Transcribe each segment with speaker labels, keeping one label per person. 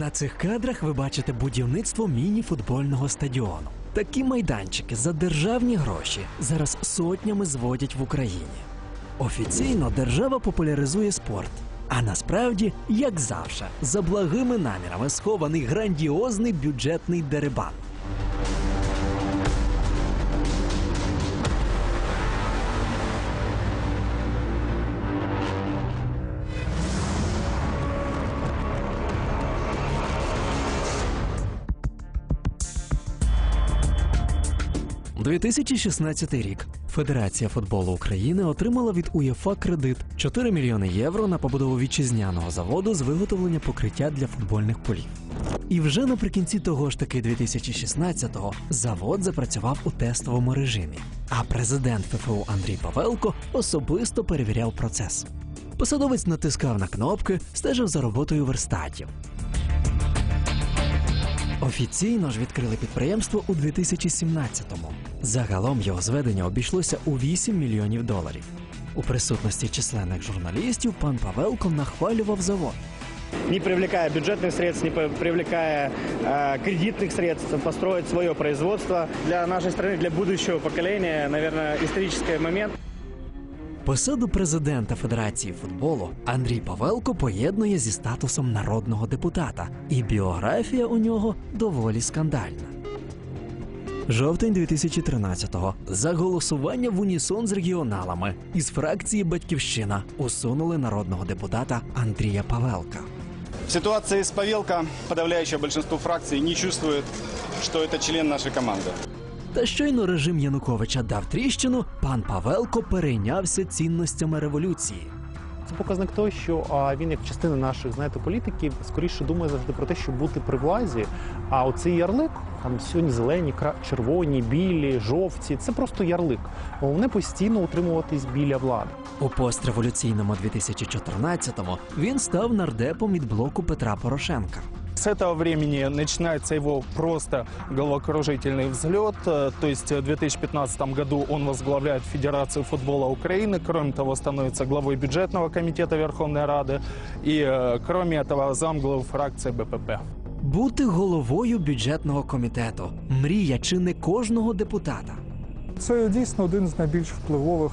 Speaker 1: На цих кадрах ви бачите будівництво міні-футбольного стадіону. Такі майданчики за державні гроші зараз сотнями зводять в Україні. Офіційно держава популяризує спорт. А насправді, як завжди, за благими намірами схований грандіозний бюджетний дерибан. У 2016 рік Федерація футболу України отримала від УЄФА кредит 4 мільйони євро на побудову вітчизняного заводу з виготовлення покриття для футбольних полів. І вже наприкінці того ж таки 2016-го завод запрацював у тестовому режимі, а президент ФФУ Андрій Павелко особисто перевіряв процес. Посадовець натискав на кнопки, стежив за роботою верстатів. Офіційно ж відкрили підприємство у 2017-му. Загалом його зведення обійшлося у 8 мільйонів доларів. У присутності численних журналістів пан Павелко нахвалював завод.
Speaker 2: Не привлекая бюджетных средств, не привлекая кредитных средств, построить свое производство. Для нашей страны, для будущего поколения, наверное, исторический момент.
Speaker 1: Посаду президента Федерації футболу Андрій Павелко поєднує зі статусом народного депутата. І біографія у нього доволі скандальна. Жовтень 2013-го. За голосування в унісон з регіоналами із фракції «Батьківщина» усунули народного депутата Андрія Павелка.
Speaker 3: В ситуации с Павелко подавляющее большинство фракций не чувствует, что это член нашей команды.
Speaker 1: Та щойно режим Януковича дав тріщину, пан Павелко перейнявся цінностями революції.
Speaker 4: Це показник того, що він, як частина наших, політиків, скоріше думає завжди про те, щоб бути при владі. А оцей ярлик, там сьогодні зелені, червоні, білі, жовті, це просто ярлик. Головне постійно утримуватись біля влади.
Speaker 1: У постреволюційному 2014-му він став нардепом від блоку Петра Порошенка.
Speaker 5: С этого времени начинается его просто головокружительный взлет. То есть в 2015 году он возглавляет Федерацию футбола Украины. Кроме того, становится главой бюджетного комитета Верховной Рады. И кроме этого, замглавы фракции БПП.
Speaker 1: Бути головою бюджетного комітету – мрія чи не кожного депутата.
Speaker 6: Це дійсно один з найбільш впливових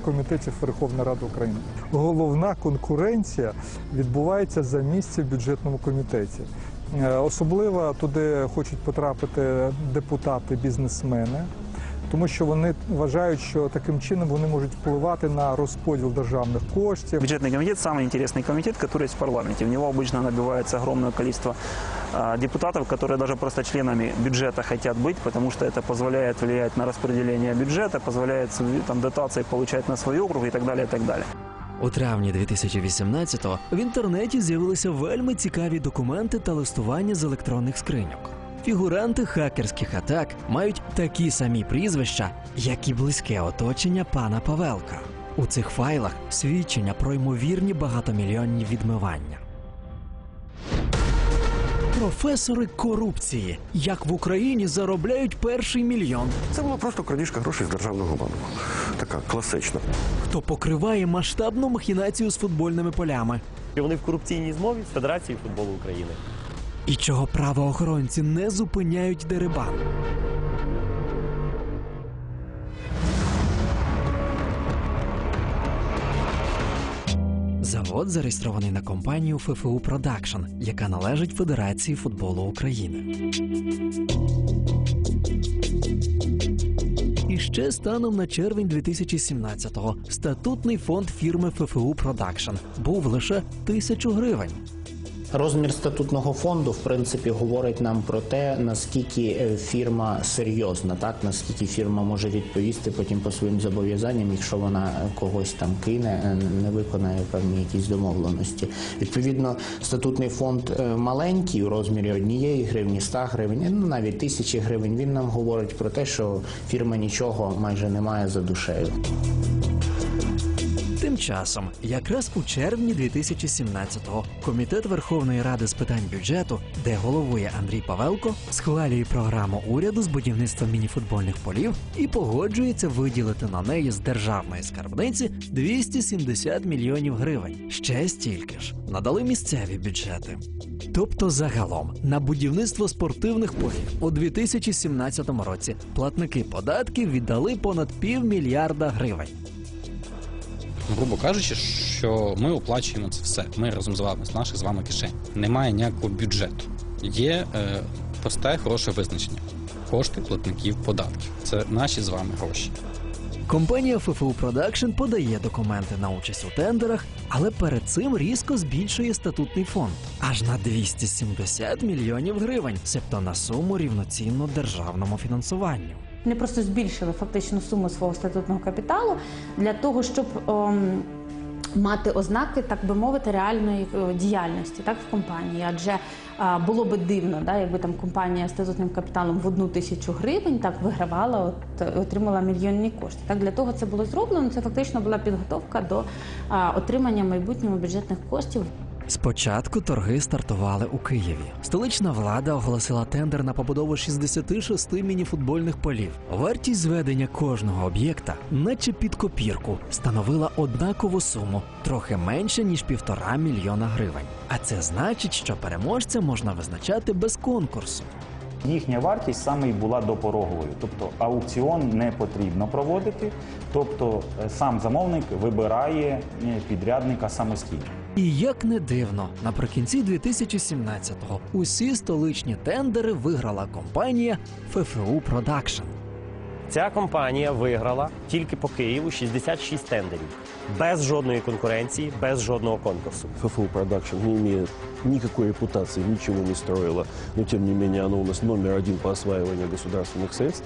Speaker 6: комітетів Верховної Ради України. Головна конкуренція відбувається за місце в бюджетному комітеті. Особливо туди хочуть потрапити депутати-бізнесмени, тому що вони вважають, що таким чином вони можуть впливати на розподіл державних коштів.
Speaker 7: Бюджетный комитет – самый интересный комитет, который есть в парламенте. В него обычно набивается огромное количество депутатов, которые даже просто членами бюджета хотят быть, потому что это позволяет влиять на распределение бюджета, позволяет там, дотации получать на свой округ и так далее, и так далее.
Speaker 1: У травні 2018-го в інтернеті з'явилися вельми цікаві документи та листування з електронних скриньок. Фігуранти хакерських атак мають такі самі прізвища, як і близьке оточення пана Павелка. У цих файлах свідчення про ймовірні багатомільйонні відмивання. Професори корупції. Як в Україні заробляють перший мільйон.
Speaker 8: Це була просто крадіжка грошей з державного банку. Така класична.
Speaker 1: Хто покриває масштабну махінацію з футбольними полями.
Speaker 9: І вони в корупційній змові з Федерацією футболу України.
Speaker 1: І чого правоохоронці не зупиняють дерибан. Завод зареєстрований на компанію ФФУ Продакшн, яка належить Федерації футболу України. І ще станом на червень 2017-го статутний фонд фірми ФФУ Продакшн був лише 1000 гривень.
Speaker 10: Розмір статутного фонду, в принципі, говорить нам про те, наскільки фірма серйозна, так? Наскільки фірма може відповісти потім по своїм зобов'язанням, якщо вона когось там кине, не виконає певні якісь домовленості. Відповідно, статутний фонд маленький, у розмірі 1 гривні, 100 гривень, навіть 1000 гривень, він нам говорить про те, що фірма нічого майже не має за душею.
Speaker 1: Тим Тим часом, якраз у червні 2017-го, Комітет Верховної Ради з питань бюджету, де головує Андрій Павелко, схвалює програму уряду з будівництва мініфутбольних полів і погоджується виділити на неї з державної скарбниці 270 мільйонів гривень. Ще стільки ж надали місцеві бюджети. Тобто загалом на будівництво спортивних полів у 2017 році платники податків віддали понад $500 мільярда гривень.
Speaker 11: Грубо кажучи, що ми оплачуємо це все. Ми разом з наших з вами кишень. Немає ніякого бюджету. Є просте, хороше визначення. Кошти платників податків. Це наші з вами гроші.
Speaker 1: Компанія ФФУ Продакшн подає документи на участь у тендерах, але перед цим різко збільшує статутний фонд аж на 270 мільйонів гривень, себто на суму рівноцінну державному фінансуванню.
Speaker 12: Вони просто збільшили фактично суму свого статутного капіталу для того, щоб мати ознаки, так би мовити, реальної діяльності так, в компанії. Адже було би дивно, да, якби там компанія з статутним капіталом в 1 тисячу гривень так вигравала, отримала мільйонні кошти. Так, для того це було зроблено, це фактично була підготовка до отримання майбутнього бюджетних коштів.
Speaker 1: Спочатку торги стартували у Києві. Столична влада оголосила тендер на побудову 66 мініфутбольних полів. Вартість зведення кожного об'єкта, наче під копірку, становила однакову суму, трохи менше, ніж 1,5 мільйона гривень. А це значить, що переможця можна визначати без конкурсу.
Speaker 13: Їхня вартість саме і була допороговою, тобто аукціон не потрібно проводити, тобто сам замовник вибирає підрядника самостійно.
Speaker 1: І як не дивно, наприкінці 2017-го усі столичні тендери виграла компанія ФФУ Продакшн.
Speaker 9: Ця компанія виграла тільки по Києву 66 тендерів. Без жодної конкуренції, без жодного конкурсу.
Speaker 14: ФФУ Продакшн не имеет никакой репутации, ничего не строила, но тем не менее оно у нас номер 1 по осваиванию государственных средств.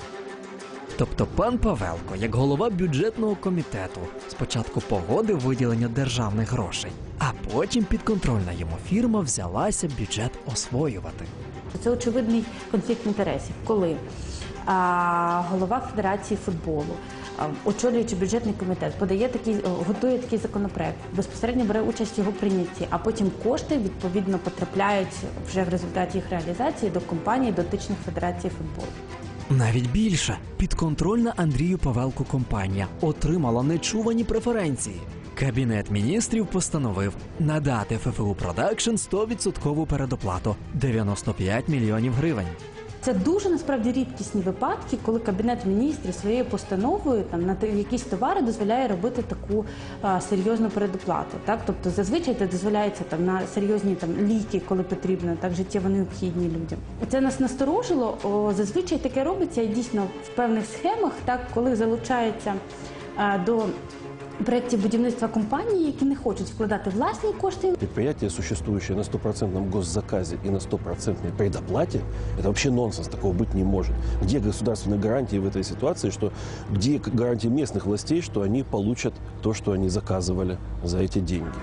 Speaker 1: Тобто пан Павелко, як голова бюджетного комітету, спочатку погодив виділення державних грошей, а потім підконтрольна йому фірма взялася бюджет освоювати.
Speaker 12: Це очевидний конфлікт інтересів, коли голова Федерації футболу, очолюючи бюджетний комітет, готує такий законопроект, безпосередньо бере участь в його прийнятті, а потім кошти, відповідно, потрапляють вже в результаті їх реалізації до компаній, дотичних Федерації футболу.
Speaker 1: Навіть більше, підконтрольна Андрію Павелку компанія отримала нечувані преференції. Кабінет міністрів постановив надати ФФУ Продакшн 100% передоплату – 95 мільйонів гривень.
Speaker 12: Це дуже, насправді, рідкісні випадки, коли Кабінет міністрів своєю постановою там, на якісь товари дозволяє робити таку серйозну передоплату. Так? Тобто зазвичай це дозволяється там, на серйозні там, ліки, коли потрібно, так, життєво необхідні людям. Це нас насторожило, зазвичай таке робиться і дійсно в певних схемах, так, коли залучаються до проєктів будівництва компанії, які не хочуть вкладати власні кошти.
Speaker 14: Предприятие, существующее на 100% госзаказе и на 100% предоплате, это вообще нонсенс, такого быть не может. Где государственные гарантии в этой ситуации, где гарантии местных властей, что они получат то, что они заказывали за эти деньги?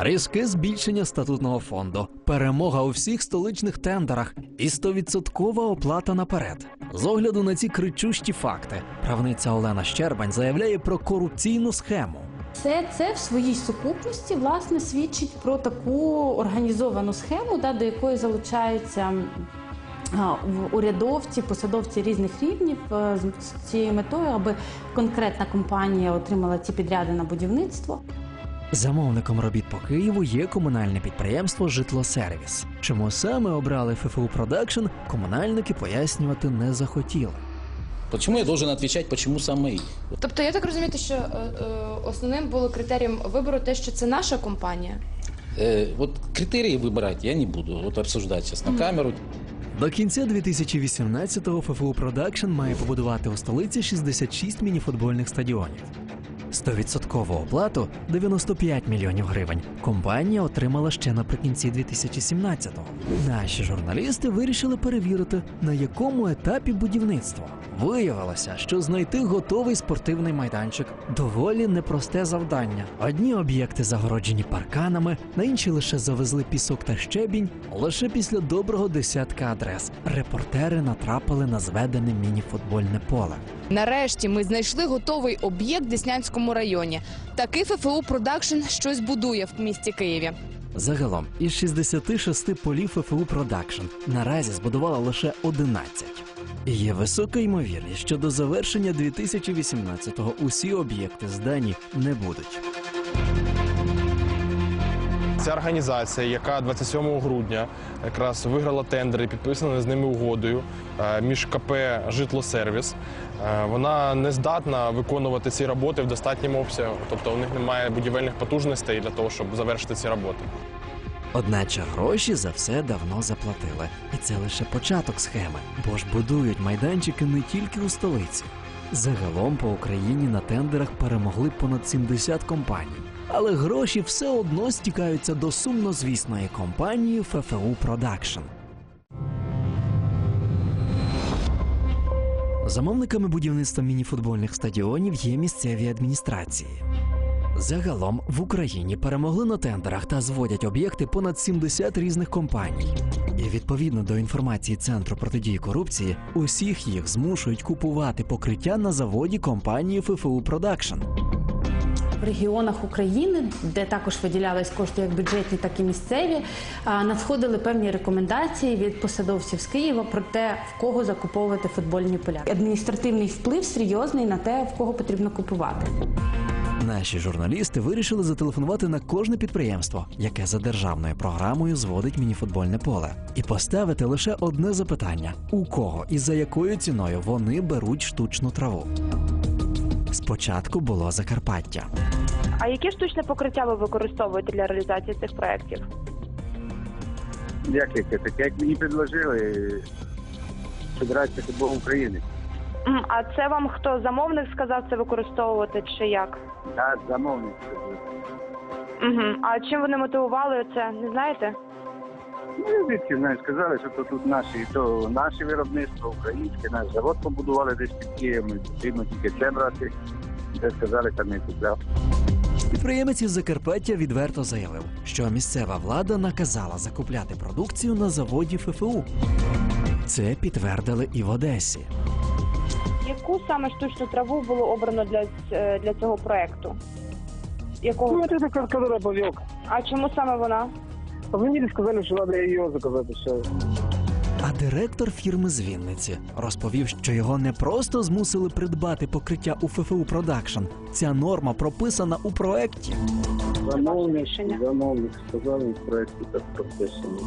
Speaker 1: Різке збільшення статутного фонду, перемога у всіх столичних тендерах і 100% оплата наперед. З огляду на ці кричущі факти, правниця Олена Щербань заявляє про корупційну схему.
Speaker 12: Це в своїй сукупності, власне, свідчить про таку організовану схему, до якої залучаються урядовці, посадовці різних рівнів з цією метою, аби конкретна компанія отримала ці підряди на будівництво.
Speaker 1: Замовником робіт по Києву є комунальне підприємство «Житлосервіс». Чому саме обрали ФФУ Продакшн, комунальники пояснювати не захотіли.
Speaker 15: Чому я должен відповідати, чому саме їх?
Speaker 16: Тобто я так розумію, що основним було критерієм вибору те, що це наша компанія?
Speaker 15: От критерії вибирати я не буду, обсуждати зараз на камеру.
Speaker 1: До кінця 2018-го ФФУ Продакшн має побудувати у столиці 66 мініфутбольних стадіонів. 100% оплату – 95 мільйонів гривень. Компанія отримала ще наприкінці 2017-го. Наші журналісти вирішили перевірити, на якому етапі будівництво. Виявилося, що знайти готовий спортивний майданчик – доволі непросте завдання. Одні об'єкти загороджені парканами, на інші лише завезли пісок та щебінь. Лише після доброго десятка адрес репортери натрапили на зведене міні-футбольне поле.
Speaker 16: Нарешті ми знайшли готовий об'єкт в Деснянському районі. компанія. Такий ФФУ Продакшн щось будує в місті Києві.
Speaker 1: Загалом із 66 полів ФФУ Продакшн наразі збудувала лише 11. І є висока ймовірність, що до завершення 2018-го усі об'єкти здані не будуть.
Speaker 17: Ця організація, яка 27 грудня якраз виграла тендер і підписана з ними угодою між КП «Житлосервіс», вона не здатна виконувати ці роботи в достатньому обсязі. Тобто у них немає будівельних потужностей для того, щоб завершити ці роботи.
Speaker 1: Одначе гроші за все давно заплатили. І це лише початок схеми, бо ж будують майданчики не тільки у столиці. Загалом по Україні на тендерах перемогли понад 70 компаній. Але гроші все одно стікаються до сумнозвісної компанії ФФУ Продакшн. Замовниками будівництва мініфутбольних стадіонів є місцеві адміністрації. Загалом в Україні перемогли на тендерах та зводять об'єкти понад 70 різних компаній. І відповідно до інформації Центру протидії корупції, усіх їх змушують купувати покриття на заводі компанії ФФУ Продакшн.
Speaker 12: В регіонах України, де також виділялись кошти як бюджетні, так і місцеві, надходили певні рекомендації від посадовців з Києва про те, в кого закуповувати футбольні поля. Адміністративний вплив серйозний на те, в кого потрібно купувати.
Speaker 1: Наші журналісти вирішили зателефонувати на кожне підприємство, яке за державною програмою зводить мініфутбольне поле, і поставити лише одне запитання – у кого і за якою ціною вони беруть штучну траву. Спочатку було Закарпаття.
Speaker 18: А яке штучне покриття ви використовуєте для реалізації цих проєктів?
Speaker 19: Яке? Таке, як мені предложили Федерація футболу України.
Speaker 18: А це вам хто, замовник сказав це використовувати чи як?
Speaker 19: Так, замовник.
Speaker 18: А чим вони мотивували це, не знаєте?
Speaker 19: Ну, звідки, знаєш, сказали, що тут наше виробництво, українське, наш завод побудували десь під Києвом, потрібно тільки це брати, де сказали, там не купляв.
Speaker 1: Підприємець із Закарпаття відверто заявив, що місцева влада наказала закупляти продукцію на заводі ФФУ. Це підтвердили і в Одесі.
Speaker 18: Яку саме штучну траву було обрано для цього проєкту? Якого?
Speaker 19: Ну, це каркадора пав'як.
Speaker 18: А чому саме вона?
Speaker 19: Мені сказали, що треба її заказати.
Speaker 1: А директор фірми з Вінниці розповів, що його не просто змусили придбати покриття у ФФУ Продакшн. Ця норма прописана у проєкті.
Speaker 19: Замовник сказали, в проєкті так прописано.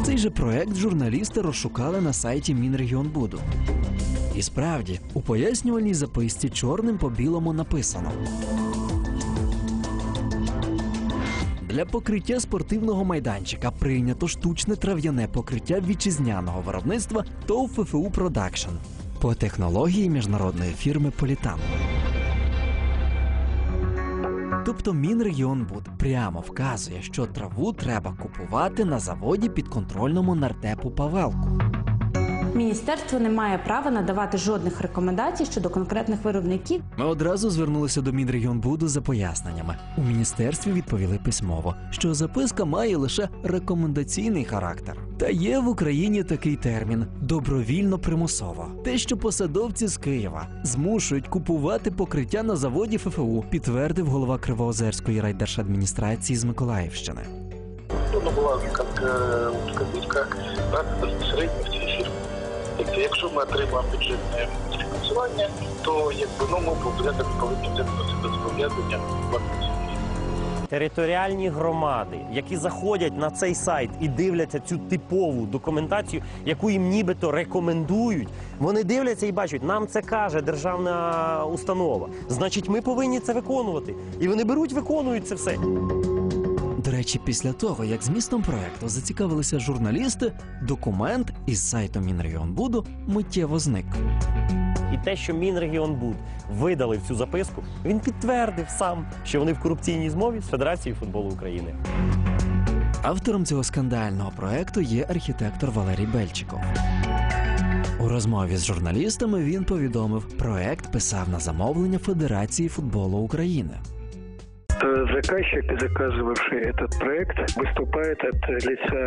Speaker 1: Цей же проєкт журналісти розшукали на сайті Мінрегіонбуду. І справді, у пояснювальній записці чорним по білому написано: для покриття спортивного майданчика прийнято штучне трав'яне покриття вітчизняного виробництва ТОВ ФФУ Продакшн по технології міжнародної фірми Політан. Тобто Мінрегіонбуд прямо вказує, що траву треба купувати на заводі підконтрольному нардепу Павелку.
Speaker 12: Міністерство не має права надавати жодних рекомендацій щодо конкретних виробників.
Speaker 1: Ми одразу звернулися до Мінрегіонбуду за поясненнями. У міністерстві відповіли письмово, що записка має лише рекомендаційний характер. Та є в Україні такий термін – добровільно-примусово. Те, що посадовці з Києва змушують купувати покриття на заводі ФФУ, підтвердив голова Кривоозерської райдержадміністрації з Миколаївщини.
Speaker 20: Трудно була копійка брати безпосередньо в цій фірмі. Якщо ми отримаємо бюджетне фінансування, то ми повинні взяти це зобов'язання платити.
Speaker 9: Територіальні громади, які заходять на цей сайт і дивляться цю типову документацію, яку їм нібито рекомендують, вони дивляться і бачать, нам це каже державна установа, значить ми повинні це виконувати. І вони беруть, виконують це все.
Speaker 1: До речі, після того, як змістом проекту зацікавилися журналісти, документ із сайту Мінрегіонбуду миттєво зник.
Speaker 9: І те, що Мінрегіонбуд видали цю записку, він підтвердив сам, що вони в корупційній змові з Федерацією футболу України.
Speaker 1: Автором цього скандального проекту є архітектор Валерій Бельчиков. У розмові з журналістами він повідомив, проект писав на замовлення Федерації футболу України.
Speaker 21: Заказчик, заказывавший этот проект, выступает от лица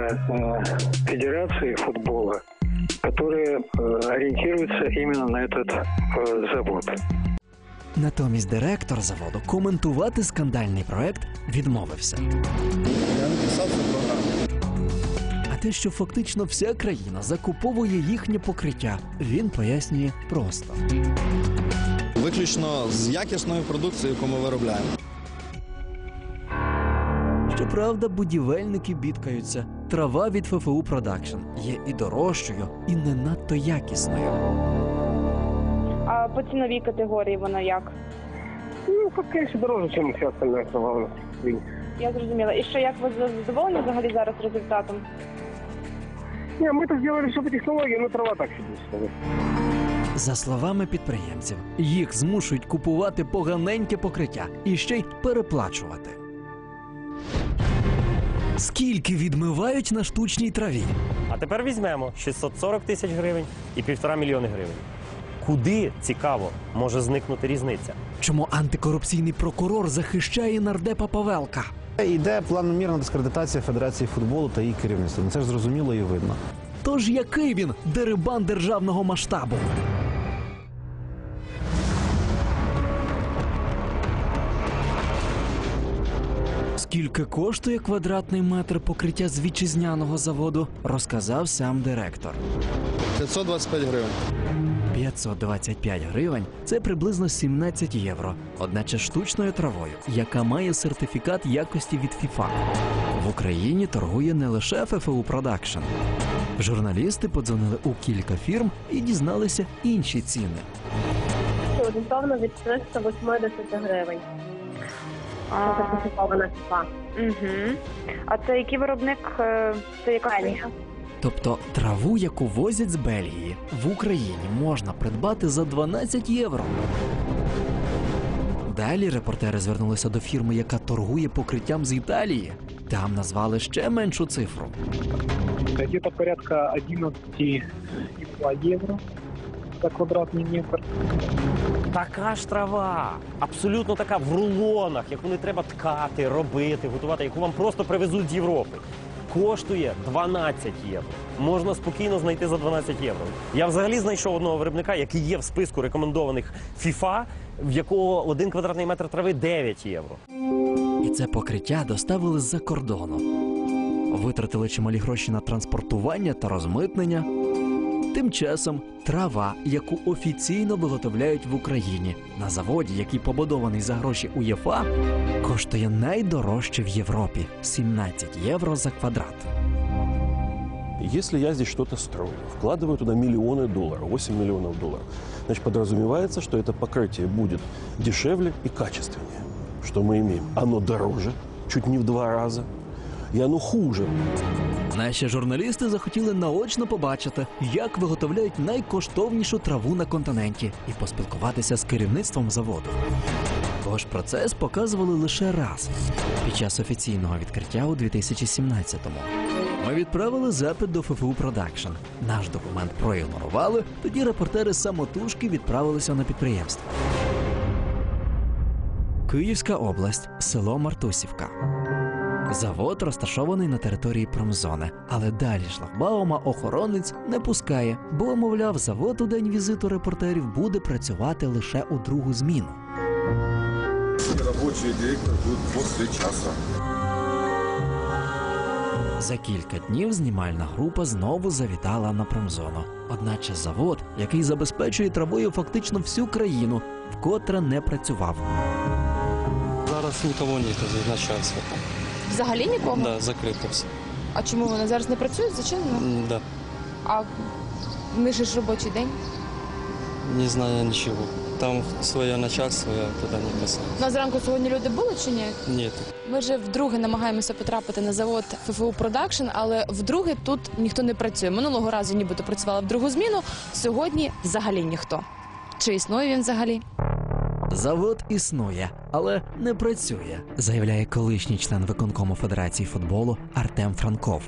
Speaker 21: Федерации футбола, которая ориентируется именно на этот завод.
Speaker 1: Натомість директор заводу коментувати скандальний проект відмовився.
Speaker 2: Я написав цю програму.
Speaker 1: А те, що фактично вся країна закуповує їхнє покриття, він пояснює просто.
Speaker 2: Виключно з якісною продукцією, яку ми виробляємо.
Speaker 1: Щоправда, будівельники бідкаються. Трава від ФФУ Продакшн є і дорожчою, і не надто якісною.
Speaker 18: А по ціновій категорії воно як?
Speaker 21: Ну, конечно, дороже, ніж все остальне трава у нас.
Speaker 18: Я зрозуміла. І що, як ви задоволені взагалі зараз результатом?
Speaker 21: Не, мы это сделали все по технологии, но трава так себе.
Speaker 1: За словами підприємців, їх змушують купувати поганеньке покриття і ще й переплачувати. Скільки відмивають на штучній траві?
Speaker 9: А тепер візьмемо 640 тисяч гривень і 1,5 мільйони гривень. Куди, цікаво, може зникнути різниця?
Speaker 1: Чому антикорупційний прокурор захищає нардепа Павелка?
Speaker 4: Йде планомірна дискредитація Федерації футболу та її керівництва. Це ж зрозуміло і видно.
Speaker 1: Тож який він дерибан державного масштабу? Скільки коштує квадратний метр покриття з вітчизняного заводу, розказав сам директор.
Speaker 2: 525 гривень.
Speaker 1: 525 гривень – це приблизно 17 євро. Одначе штучною травою, яка має сертифікат якості від FIFA. В Україні торгує не лише ФФУ Продакшн. Журналісти подзвонили у кілька фірм і дізналися інші ціни.
Speaker 22: Орієнтовно від 380 гривень. Сертифікована FIFA.
Speaker 18: Угу. А це який виробник? Це яка країна?
Speaker 1: Тобто траву, яку возять з Бельгії, в Україні можна придбати за 12 євро. Далі репортери звернулися до фірми, яка торгує покриттям з Італії. Там назвали ще меншу цифру.
Speaker 21: Где-то порядка 11,2 евро за квадратний метр.
Speaker 9: Така ж трава, абсолютно така в рулонах, яку не треба ткати, робити, готувати, яку вам просто привезуть з Європи. Коштує 12 євро. Можна спокійно знайти за 12 євро. Я взагалі знайшов одного виробника, який є в списку рекомендованих FIFA, в якого 1 квадратний метр трави 9 євро.
Speaker 1: І це покриття доставили з-за кордону. Витратили чималі гроші на транспортування та розмитнення. Тим часом трава, яку офіційно виготовляють в Україні, на заводі, який побудований за гроші УЄФА, коштує найдорожче в Європі – 17 євро за квадрат.
Speaker 14: Если я здесь что-то строю, вкладываю туда миллионы долларов, 8 миллионов долларов, значит, подразумевается, что это покрытие будет дешевле и качественнее. Что мы имеем? Оно дороже, чуть не в 2 раза, и оно хуже.
Speaker 1: Наші журналісти захотіли наочно побачити, як виготовляють найкоштовнішу траву на континенті і поспілкуватися з керівництвом заводу. Тож процес показували лише раз – під час офіційного відкриття у 2017-му. Ми відправили запит до ФФУ Продакшн. Наш документ проігнорували, тоді репортери самотужки відправилися на підприємство. Київська область, село Мартусівка. Завод розташований на території промзони, але далі шлагбаума охоронець не пускає, бо, мовляв, завод у день візиту репортерів буде працювати лише у другу зміну.
Speaker 2: Робочий директор буде після часу.
Speaker 1: За кілька днів знімальна група знову завітала на промзону. Одначе завод, який забезпечує травою фактично всю країну, вкотре не працював.
Speaker 23: Зараз нікого немає з начальства.
Speaker 16: Взагалі нікого?
Speaker 23: Да, закрито все.
Speaker 16: А чому вони зараз не працюють? Зачинено?
Speaker 23: Да.
Speaker 16: А ми ж робочий день?
Speaker 23: Не знаю нічого. Там своє начальство, я туди не касаюсь.
Speaker 16: У нас зранку сьогодні люди були чи ні?
Speaker 23: Ні.
Speaker 16: Ми вже вдруге намагаємося потрапити на завод ФФУ Продакшн, але вдруге тут ніхто не працює. Минулого разу нібито працювали в другу зміну, сьогодні взагалі ніхто. Чи існує він взагалі?
Speaker 1: Завод існує, але не працює, заявляє колишній член виконкому Федерації футболу Артем Франков.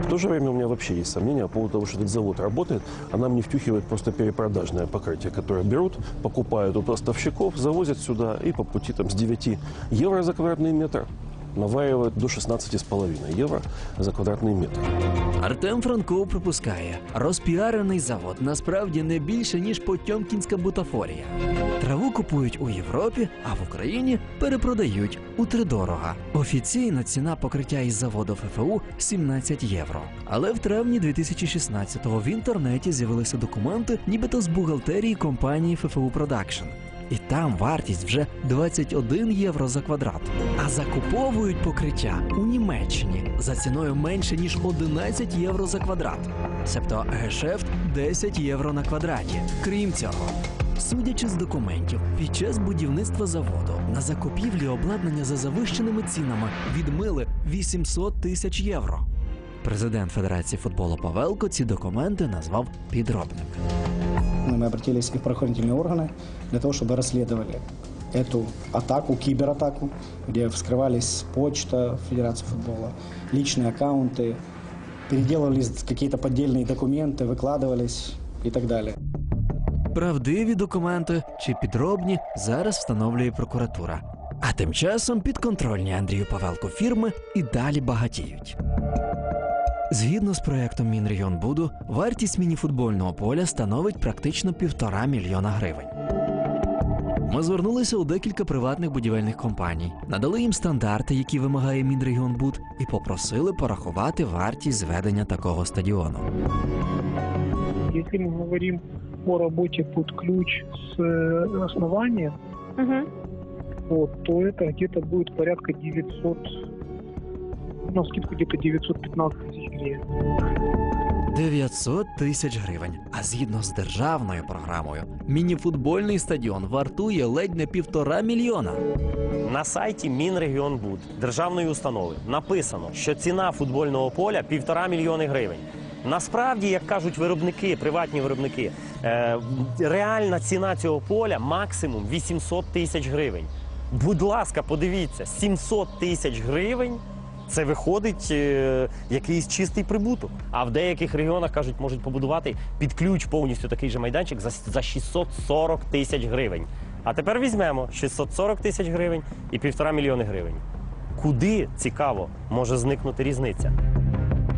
Speaker 14: В то же время у меня вообще есть сомнения по поводу того, что этот завод работает, а нам не втюхивает просто перепродажное покрытие, которое берут, покупают у поставщиков, завозят сюда и по пути там с 9 евро за квадратный метр наваивают до 16,5 евро за квадратный метр.
Speaker 1: Артем Франков припускає, розпіарений завод насправді не більше, ніж потьомкінська бутафорія. Траву купують у Європі, а в Україні перепродають утридорога. Офіційна ціна покриття із заводу ФФУ – 17 євро. Але в травні 2016-го в інтернеті з'явилися документи, нібито з бухгалтерії компанії ФФУ Продакшн. І там вартість вже 21 євро за квадрат. А закуповують покриття у Німеччині за ціною менше, ніж 11 євро за квадрат. Себто гешефт 10 євро на квадраті. Крім цього, судячи з документів, під час будівництва заводу на закупівлі обладнання за завищеними цінами відмили 800 тисяч євро. Президент Федерації футболу Павелко ці документи назвав підробними.
Speaker 3: Мы обратились и в правоохранительные органы для того, чтобы расследовали эту атаку, кибератаку, где вскрывались почта Федерации футбола, личные аккаунты, переделывались какие-то поддельные документы, выкладывались и так далее.
Speaker 1: Правдиві документи чи підробні зараз встановлює прокуратура. А тим часом підконтрольні Андрію Павелку фірми і далі багатіють. Згідно з проєктом Мінрегіонбуду, вартість мініфутбольного поля становить практично 1,5 мільйона гривень. Ми звернулися у декілька приватних будівельних компаній, надали їм стандарти, які вимагає Мінрегіонбуд, і попросили порахувати вартість зведення такого стадіону.
Speaker 21: Если мы говорим о работе под ключ с основания, вот, то это где-то будет порядка 900, на скидку где-то 915 тысяч гривен.
Speaker 1: 900 тисяч гривень. А згідно з державною програмою, мініфутбольний стадіон вартує ледь не 1,5 мільйона.
Speaker 9: На сайті Мінрегіонбуд державної установи написано, що ціна футбольного поля 1,5 мільйони гривень. Насправді, як кажуть виробники, приватні виробники, реальна ціна цього поля максимум 800 тисяч гривень. Будь ласка, подивіться, 700 тисяч гривень – це виходить якийсь чистий прибуток. А в деяких регіонах, кажуть, можуть побудувати під ключ повністю такий же майданчик за 640 тисяч гривень. А тепер візьмемо 640 тисяч гривень і 1,5 мільйони гривень. Куди, цікаво, може зникнути різниця?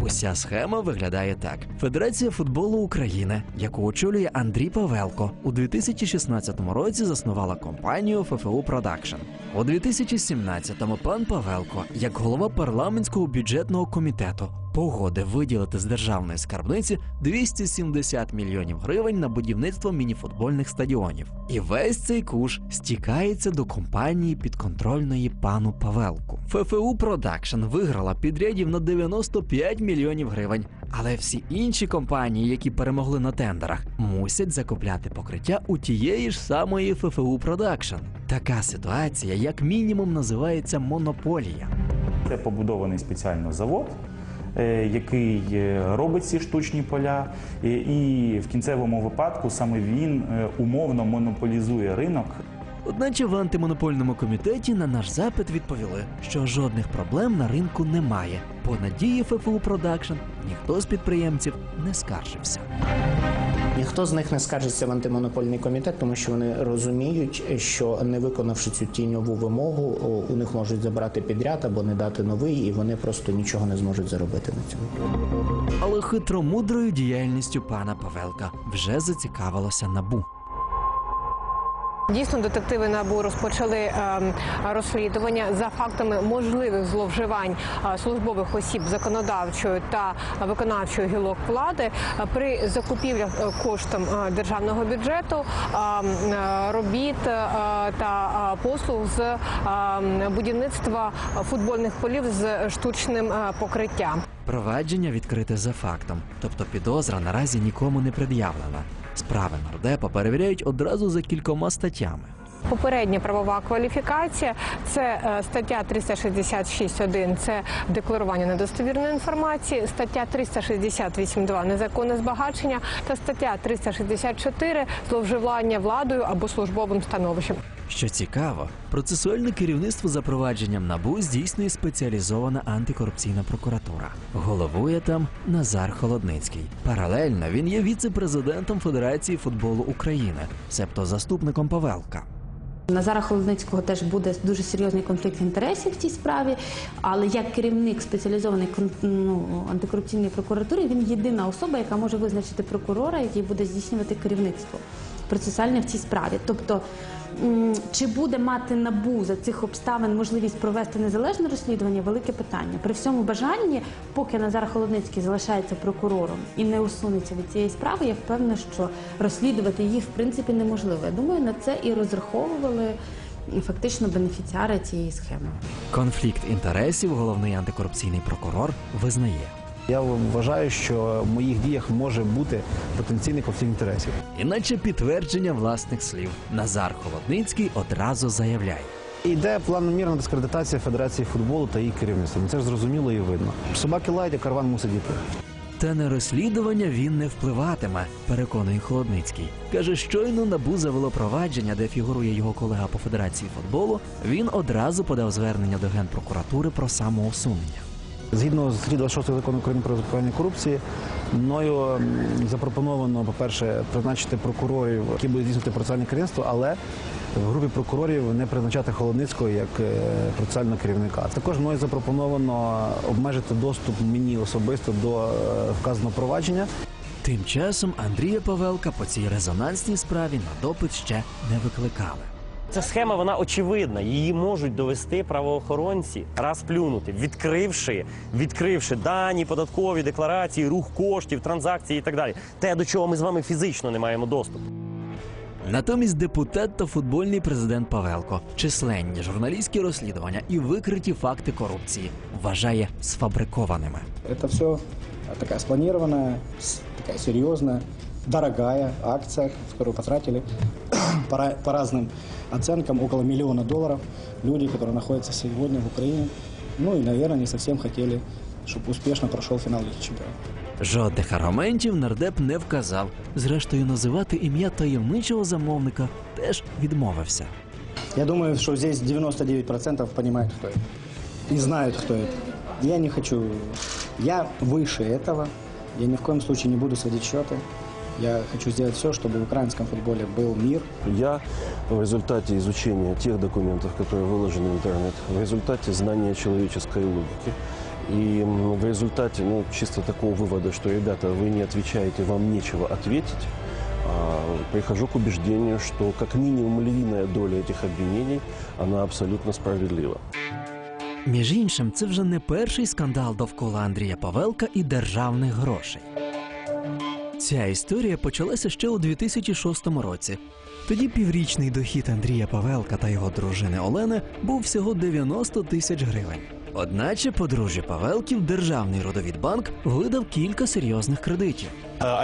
Speaker 1: Уся схема виглядає так. Федерація футболу України, яку очолює Андрій Павелко, у 2016 році заснувала компанію ФФУ Продакшн. У 2017-му пан Павелко, як голова парламентського бюджетного комітету, погодив виділити з державної скарбниці 270 мільйонів гривень на будівництво мініфутбольних стадіонів. І весь цей куш стікається до компанії підконтрольної пану Павелку. ФФУ Продакшн виграла підрядів на 95 мільйонів гривень, але всі інші компанії, які перемогли на тендерах, мусять закупляти покриття у тієї ж самої ФФУ Продакшн. Така ситуація, як мінімум, називається монополія.
Speaker 13: Це побудований спеціально завод, який робить ці штучні поля, і в кінцевому випадку саме він умовно монополізує ринок.
Speaker 1: Одначе в антимонопольному комітеті на наш запит відповіли, що жодних проблем на ринку немає. По надії ФФУ Продакшн ніхто з підприємців не скаржився.
Speaker 10: Ніхто з них не скаржиться в антимонопольний комітет, тому що вони розуміють, що не виконавши цю тіньову вимогу, у них можуть забрати підряд або не дати новий, і вони просто нічого не зможуть заробити на цьому.
Speaker 1: Але хитромудрою діяльністю пана Павелка вже зацікавилося НАБУ.
Speaker 5: Дійсно, детективи НАБУ розпочали розслідування за фактами можливих зловживань службових осіб законодавчої та виконавчої гілок влади при закупівлях коштом державного бюджету робіт та послуг з будівництва футбольних полів з штучним покриттям.
Speaker 1: Провадження відкрите за фактом, тобто підозра наразі нікому не пред'явлена. Справи нардепа перевіряють одразу за кількома статтями.
Speaker 5: Попередня правова кваліфікація – це стаття 366.1 – це декларування недостовірної інформації, стаття 368.2 – незаконне збагачення та стаття 364 – зловживання владою або службовим становищем.
Speaker 1: Що цікаво, процесуальне керівництво за провадженням НАБУ здійснює спеціалізована антикорупційна прокуратура. Головує там Назар Холодницький. Паралельно він є віце-президентом Федерації футболу України, себто заступником Павелка.
Speaker 12: Назара Холодницького теж буде дуже серйозний конфлікт інтересів в цій справі, але як керівник спеціалізованої антикорупційної прокуратури, він єдина особа, яка може визначити прокурора, який буде здійснювати керівництво процесуальне в цій справі. Тобто, чи буде мати НАБУ за цих обставин можливість провести незалежне розслідування – велике питання. При всьому бажанні, поки Назар Холодницький залишається прокурором і не усунеться від цієї справи, я впевнена, що розслідувати її в принципі неможливо. Я думаю, на це і розраховували фактично бенефіціари цієї схеми.
Speaker 1: Конфлікт інтересів головний антикорупційний прокурор визнає.
Speaker 6: Я вважаю, що в моїх діях може бути потенційний конфлікт інтересів.
Speaker 1: Іначе підтвердження власних слів. Назар Холодницький одразу заявляє.
Speaker 6: Йде планомірна дискредитація Федерації футболу та її керівництва. Це ж зрозуміло і видно. Собаки лають, а караван мусить йти.
Speaker 1: Та на розслідування він не впливатиме, переконує Холодницький. Каже, щойно НАБУ завело провадження, де фігурує його колега по Федерації футболу, він одразу подав звернення до Генпрокуратури про самоусунення.
Speaker 6: Згідно з статті 26 закону України про запобігання корупції, мною запропоновано, по-перше, призначити прокурорів, які будуть здійснювати процесуальне керівництво, але в групі прокурорів не призначати Холодницького як процесуального керівника. Також мною запропоновано обмежити доступ мені особисто до вказаного провадження.
Speaker 1: Тим часом Андрія Павелка по цій резонансній справі на допит ще не викликали.
Speaker 9: Ця схема, вона очевидна. Її можуть довести правоохоронці, раз плюнути, відкривши дані, податкові декларації, рух коштів, транзакції і так далі. Те, до чого ми з вами фізично не маємо доступу.
Speaker 1: Натомість депутат та футбольний президент Павелко численні журналістські розслідування і викриті факти корупції вважає сфабрикованими.
Speaker 3: Це все така спланирована, така серйозна, дорогая акция, которую потратили по разным оценкам около $1 миллиона люди, которые находятся сегодня в Украине. Ну и, наверное, не совсем хотели, чтобы успешно прошел финал Лиги Чемпионов.
Speaker 1: Жодних аргументів нардеп не вказав. Зрештою, називати ім'я таємничого замовника теж відмовився.
Speaker 3: Я думаю, что здесь 99% понимают, кто это. И знают, кто это. Я не хочу... Я выше этого. Я ни в коем случае не буду сводить счеты. Я хочу сделать все, чтобы в украинском футболе был мир.
Speaker 14: Я в результате изучения тех документов, которые выложены в интернет, в результате знания человеческой логики и в результате, чисто такого вывода, что, ребята, вы не отвечаете, вам нечего ответить, прихожу к убеждению, что как минимум львиная доля этих обвинений, она абсолютно справедлива.
Speaker 1: Між іншим, це вже не перший скандал довкола Андрія Павелка і державних грошей. Ця історія почалася ще у 2006 році. Тоді піврічний дохід Андрія Павелка та його дружини Олени був всього 90 тисяч гривень. Одначе подружжя Павелків Державний родовідбанк видав кілька серйозних кредитів.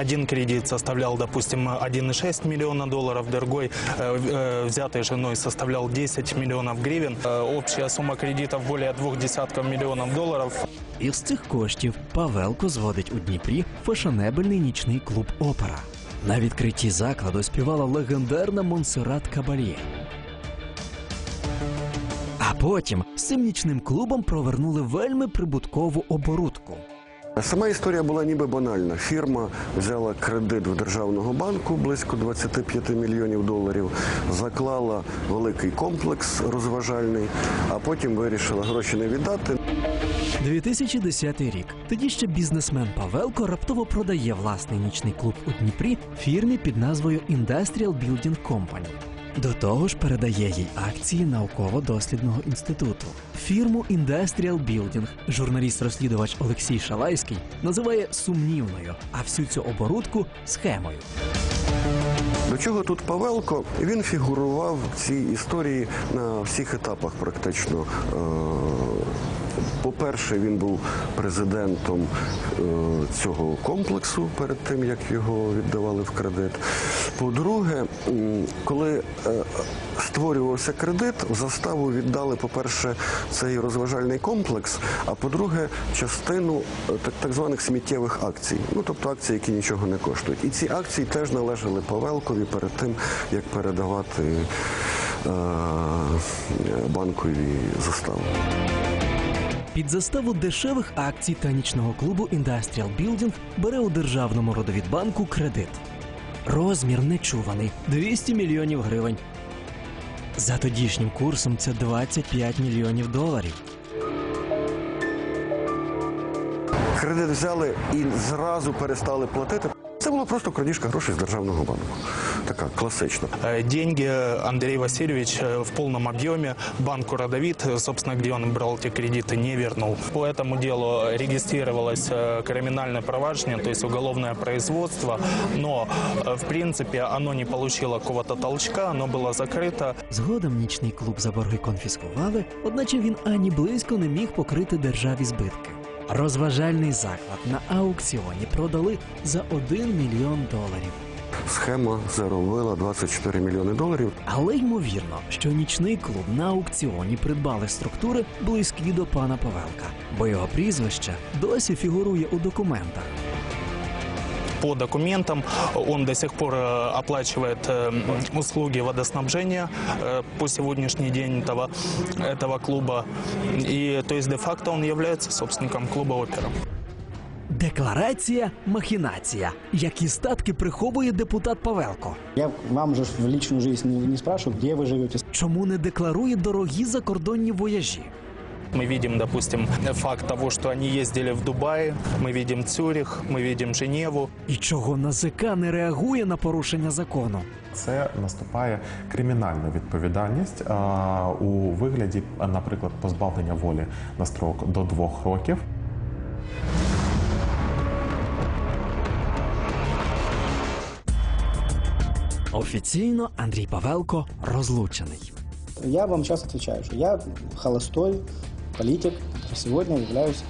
Speaker 7: Один кредит составлял, допустим, $1,6 миллиона, другой, взятый женой, составлял 10 миллионов гривен. Общая сумма кредитов более $2 миллионов.
Speaker 1: Із цих коштів Павелко зводить у Дніпрі фешенебельний нічний клуб «Опера». На відкритті закладу співала легендарна Монсеррат Кабальє. А потім з цим нічним клубом провернули вельми прибуткову оборудку.
Speaker 8: Сама історія була ніби банальна. Фірма взяла кредит в Державного банку близько $25 мільйонів, заклала великий комплекс розважальний, а потім вирішила гроші не віддати.
Speaker 1: 2010 рік. Тоді ще бізнесмен Павелко раптово продає власний нічний клуб у Дніпрі фірмі під назвою Industrial Building Company. До того ж передає їй акції науково-дослідного інституту. Фірму Industrial Building журналіст-розслідувач Олексій Шалайський називає сумнівною, а всю цю оборудку – схемою.
Speaker 8: До чого тут Павелко? Він фігурував в цій історії на всіх етапах практично. По-перше, він був президентом цього комплексу перед тим, як його віддавали в кредит. По-друге, коли створювався кредит, в заставу віддали, по-перше, цей розважальний комплекс, а по-друге, частину так званих сміттєвих акцій. Тобто акції, які нічого не коштують. І ці акції теж належали Павелкові перед тим, як передавати банкові застави.
Speaker 1: Під заставу дешевих акцій та нічного клубу Industrial Building бере у Державному родовідбанку кредит. Розмір нечуваний – 200 мільйонів гривень. За тодішнім курсом це 25 мільйонів доларів.
Speaker 8: Кредит взяли і зразу перестали платити. Це була просто крадіжка грошей з державного банку. Така класична.
Speaker 7: Деньги Андрей Васильевич в полном объеме банку «Родовит», собственно, где он брал эти кредиты, не вернул. По этому делу регистрировалось криминальное проваджение, то есть уголовное производство, но, в принципе, оно не получило какого-то толчка, оно было закрыто.
Speaker 1: Згодом нічний клуб за борги конфіскували, одначе він ані близько не міг покрити державі збитки. Розважальний заклад на аукціоні продали за 1 мільйон доларів.
Speaker 8: Схема заробила 24 мільйони доларів.
Speaker 1: Але ймовірно, що нічний клуб на аукціоні придбали структури близькі до пана Павелка, бо його прізвище досі фігурує у документах.
Speaker 7: По документам он до сих пор оплачивает услуги водоснабжения по сегодняшний день этого клуба. И то есть де-факто он является собственником клуба «Опера».
Speaker 1: Декларація – махінація. Які статки приховує депутат Павелко?
Speaker 3: Я вам же в личную жизнь не спрашиваю, где вы живете.
Speaker 1: Чому не декларує дорогі закордонні вояжі?
Speaker 7: Мы видим, допустим, факт того, что они ездили в Дубай, мы видим Цюрих, мы видим Женеву.
Speaker 1: І чого НАЗК не реагує на порушення закону?
Speaker 11: Це наступає кримінальна відповідальність у вигляді, наприклад, позбавлення волі на строк до 2 років.
Speaker 1: Офіційно Андрій Павелко розлучений.
Speaker 3: Я вам сейчас отвечаю, что я холостой политик, сегодня являюсь...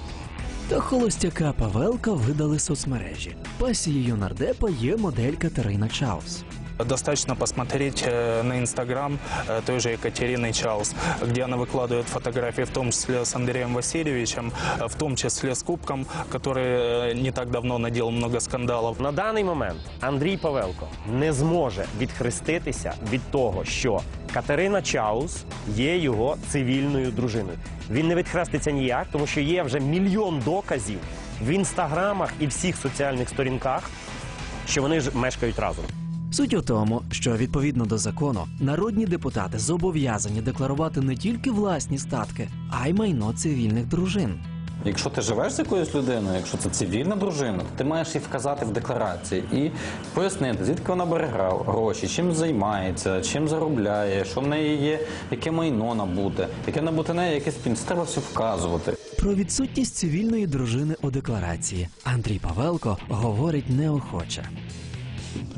Speaker 1: Та холостяка Павелка видали соцмережі. Пасією нардепа є модель Катерина Чаус.
Speaker 7: Достаточно посмотреть на Инстаграм той же Екатерины Чаус, где она выкладывает фотографии, в том числе с Андреем Васильевичем, в том числе с кубком, который не так давно наделал много скандалов.
Speaker 9: На даний момент Андрій Павелко не зможе відхреститися від того, що Катерина Чаус є його цивільною дружиною. Він не відхреститься ніяк, тому що є вже мільйон доказів в інстаграмах і всіх соціальних сторінках, що вони ж мешкають разом.
Speaker 1: Суть у тому, що відповідно до закону народні депутати зобов'язані декларувати не тільки власні статки, а й майно цивільних дружин.
Speaker 15: Якщо ти живеш з якоюсь людиною, якщо це цивільна дружина, то ти маєш її вказати в декларації і пояснити, звідки вона бере гроші, чим займається, чим заробляє, що в неї є, яке майно набуте, яке набуте неї, якесь пінс. Треба все вказувати.
Speaker 1: Про відсутність цивільної дружини у декларації Андрій Павелко говорить неохоче.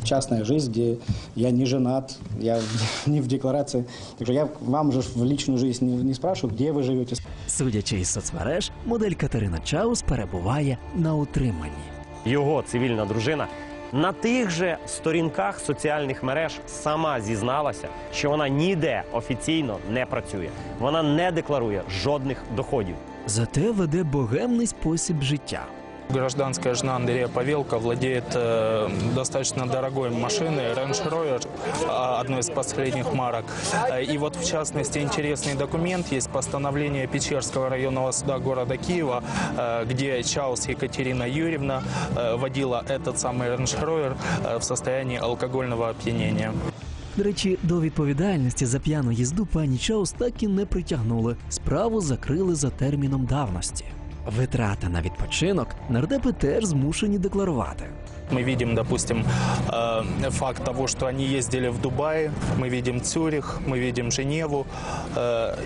Speaker 3: Частная жизнь, где я не женат, я не в декларации. Так что я вам же в личную жизнь не спрашиваю, где вы живете.
Speaker 1: Судячи із соцмереж, модель Катерина Чаус перебуває на утриманні.
Speaker 9: Його цивільна дружина на тих же сторінках соціальних мереж сама зізналася, що вона ніде офіційно не працює. Вона не декларує жодних доходів.
Speaker 1: Зате веде богемний спосіб життя.
Speaker 7: Гражданская жена Андрея Павелко владеет достаточно дорогой машиной, Range Rover, одной из последних марок. И вот, в частности, интересный документ, есть постановление Печерского районного суда города Киева, где Чаус Екатерина Юрьевна водила этот самый Range Rover в состоянии алкогольного опьянения.
Speaker 1: До речі, до відповідальності за п'яну їзду пані Чаус так і не притягнули. Справу закрили за терміном давності. Витрати на відпочинок нардепи теж змушені декларувати.
Speaker 7: Мы видим, допустим, факт того, что они ездили в Дубай, мы видим Цюрих, мы видим Женеву.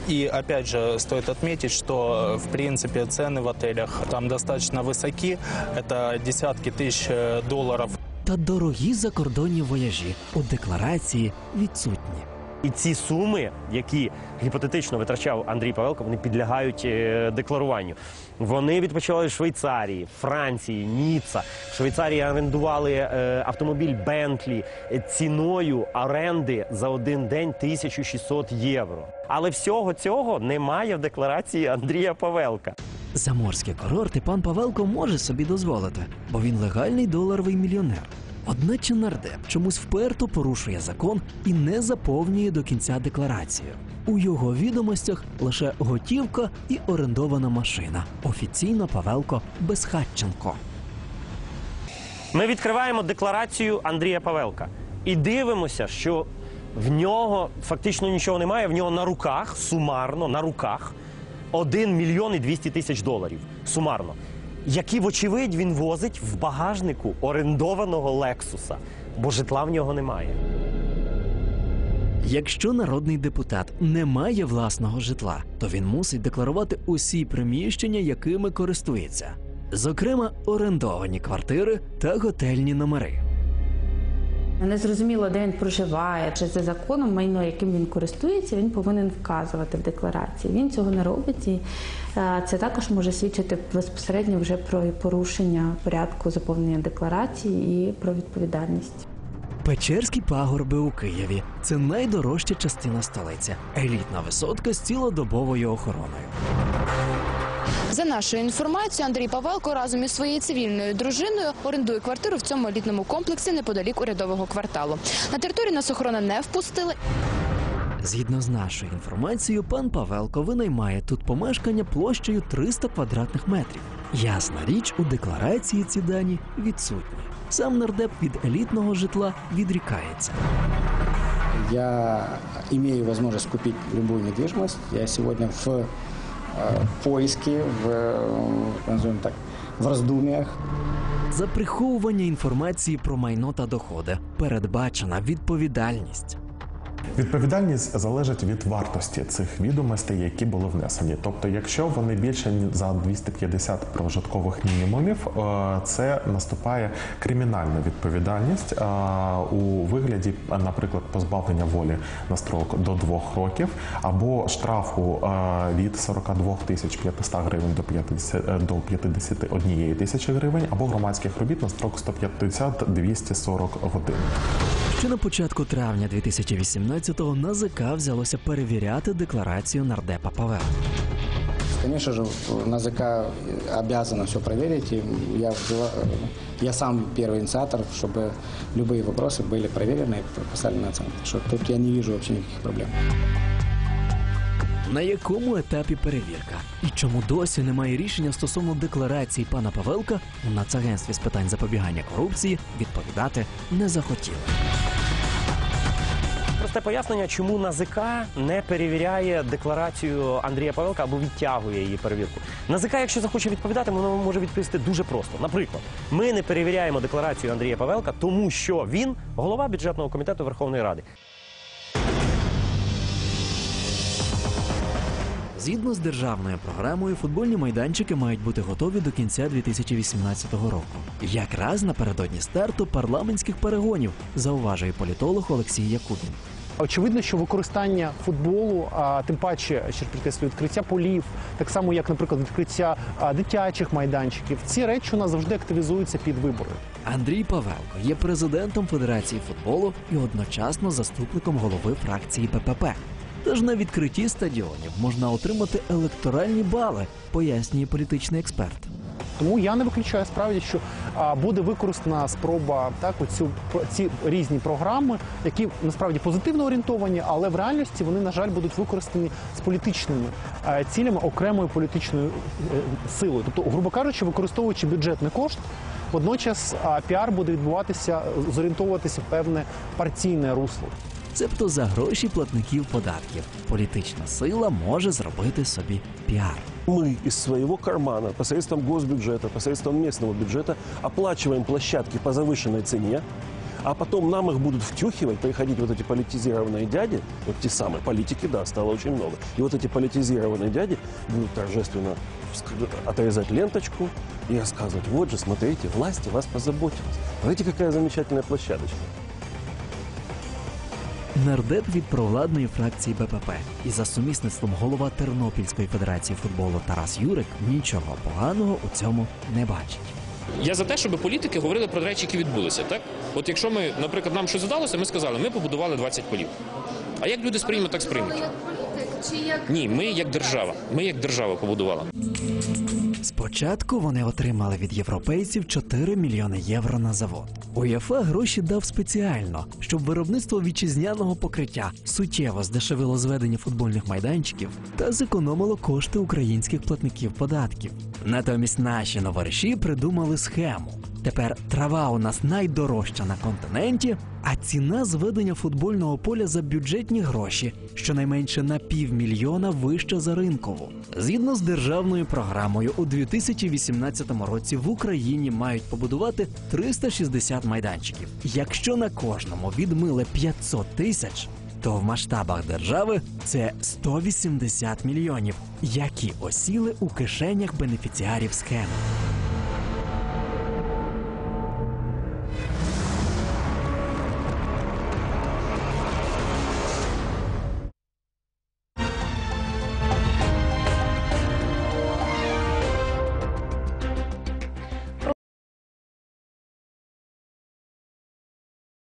Speaker 7: И опять же стоит отметить, что в принципе цены в отелях там достаточно высоки. Это десятки тысяч долларов.
Speaker 1: Та дорогі закордонні вояжі у декларації відсутні.
Speaker 9: І ці суми, які гіпотетично витрачав Андрій Павелко, вони підлягають декларуванню. Вони відпочивали в Швейцарії, Франції, Ніцца. В Швейцарії орендували автомобіль Бентлі ціною оренди за один день 1600 євро. Але всього цього немає в декларації Андрія Павелка.
Speaker 1: Заморські курорти пан Павелко може собі дозволити, бо він легальний доларовий мільйонер. Одначе нардеп чомусь вперто порушує закон і не заповнює до кінця декларацію. У його відомостях лише готівка і орендована машина. Офіційно Павелко Безхатченко.
Speaker 9: Ми відкриваємо декларацію Андрія Павелка і дивимося, що В нього фактично нічого немає, в нього на руках, сумарно, на руках, 1 мільйон і 200 тисяч доларів, сумарно, які, вочевидь, він возить в багажнику орендованого Лексуса, бо житла в нього немає.
Speaker 1: Якщо народний депутат не має власного житла, то він мусить декларувати усі приміщення, якими користується. Зокрема, орендовані квартири та готельні номери.
Speaker 12: Не зрозуміло, де він проживає, чи за законом майно, яким він користується, він повинен вказувати в декларації. Він цього не робить, і це також може свідчити безпосередньо вже про порушення порядку заповнення декларації і про відповідальність.
Speaker 1: Печерські пагорби у Києві – це найдорожча частина столиці. Елітна висотка з цілодобовою охороною.
Speaker 16: За нашою інформацією, Андрій Павелко разом із своєю цивільною дружиною орендує квартиру в цьому елітному комплексі неподалік урядового кварталу. На територію нас охорона не впустили.
Speaker 1: Згідно з нашою інформацією, пан Павелко винаймає тут помешкання площею 300 квадратних метрів. Ясна річ, у декларації ці дані відсутні. Сам нардеп від елітного житла відрікається.
Speaker 3: Я имею возможность купить любую недвижимость. Я сегодня в поиске, назовем так, в раздумьях.
Speaker 1: За приховування інформації про майно та доходи передбачена відповідальність.
Speaker 11: Відповідальність залежить від вартості цих відомостей, які були внесені. Тобто, якщо вони більше за 250 прожиткових мінімумів, це наступає кримінальна відповідальність у вигляді, наприклад, позбавлення волі на строк до 2 років, або штрафу від 42 500 гривень до 51 тисячі гривень, або громадських робіт на строк 150-240 годин.
Speaker 1: Ще на початку травня 2018-го НАЗК взялося перевіряти декларацію нардепа Павелка.
Speaker 3: Конечно же, НАЗК обязана все проверить, и я сам первый инициатор, чтобы любые вопросы были проверены и поставлены на оценку. Что тут я не вижу вообще никаких проблем.
Speaker 1: На якому етапі перевірка? І чому досі немає рішення стосовно декларації пана Павелка, у Нацагентстві з питань запобігання корупції відповідати не захотіли.
Speaker 9: Просте пояснення, чому НАЗК не перевіряє декларацію Андрія Павелка або відтягує її перевірку. НАЗК, якщо захоче відповідати, воно може відповісти дуже просто. Наприклад, ми не перевіряємо декларацію Андрія Павелка, тому що він голова бюджетного комітету Верховної Ради.
Speaker 1: Згідно з державною програмою, футбольні майданчики мають бути готові до кінця 2018 року. Якраз напередодні старту парламентських перегонів, зауважує політолог Олексій Якубін.
Speaker 4: Очевидно, що використання футболу, а тим паче, ще підкреслюю, відкриття полів, так само як, наприклад, відкриття дитячих майданчиків, ці речі у нас завжди активізуються під вибори.
Speaker 1: Андрій Павелко є президентом Федерації футболу і одночасно заступником голови фракції БПП. Тож на відкритті стадіонів можна отримати електоральні бали, пояснює політичний експерт.
Speaker 4: Тому я не виключаю справді, що буде використана спроба ці різні програми, які насправді позитивно орієнтовані, але в реальності вони, на жаль, будуть використані з політичними цілями окремою політичною силою. Тобто, грубо кажучи, використовуючи бюджетний кошт, водночас піар буде відбуватися, зорієнтовуватися в певне партійне русло.
Speaker 1: Цебто за гроші платників податків політична сила може зробити собі піар.
Speaker 14: Мы из своего кармана, посредством госбюджета, посредством местного бюджета оплачиваем площадки по завышенной цене, а потом нам их будут втюхивать, приходить вот эти политизированные дяди, вот те самые политики, да, стало очень много, и вот эти политизированные дяди будут торжественно отрезать ленточку и рассказывать: вот же, смотрите, власти вас позаботились. Смотрите, какая замечательная площадочка.
Speaker 1: Нардеп від провладної фракції БПП і за сумісництвом голова Тернопільської федерації футболу Тарас Юрик нічого поганого у цьому не бачить.
Speaker 17: Я за те, щоб політики говорили про речі, які відбулися. Так? От якщо ми, наприклад, нам щось здалося, ми сказали, ми побудували 20 полів. А як люди сприймуть, так сприймуть. Ні, ми як держава. Ми як держава побудували.
Speaker 1: Спочатку вони отримали від європейців 4 мільйони євро на завод. УЄФА гроші дав спеціально, щоб виробництво вітчизняного покриття суттєво здешевило зведення футбольних майданчиків та зекономило кошти українських платників податків. Натомість наші новориші придумали схему. Тепер трава у нас найдорожча на континенті, а ціна зведення футбольного поля за бюджетні гроші щонайменше на 500 000 вища за ринкову. Згідно з державною програмою, у 2018 році в Україні мають побудувати 360 майданчиків. Якщо на кожному відмили 500 тисяч, то в масштабах держави це 180 мільйонів, які осіли у кишенях бенефіціарів схеми.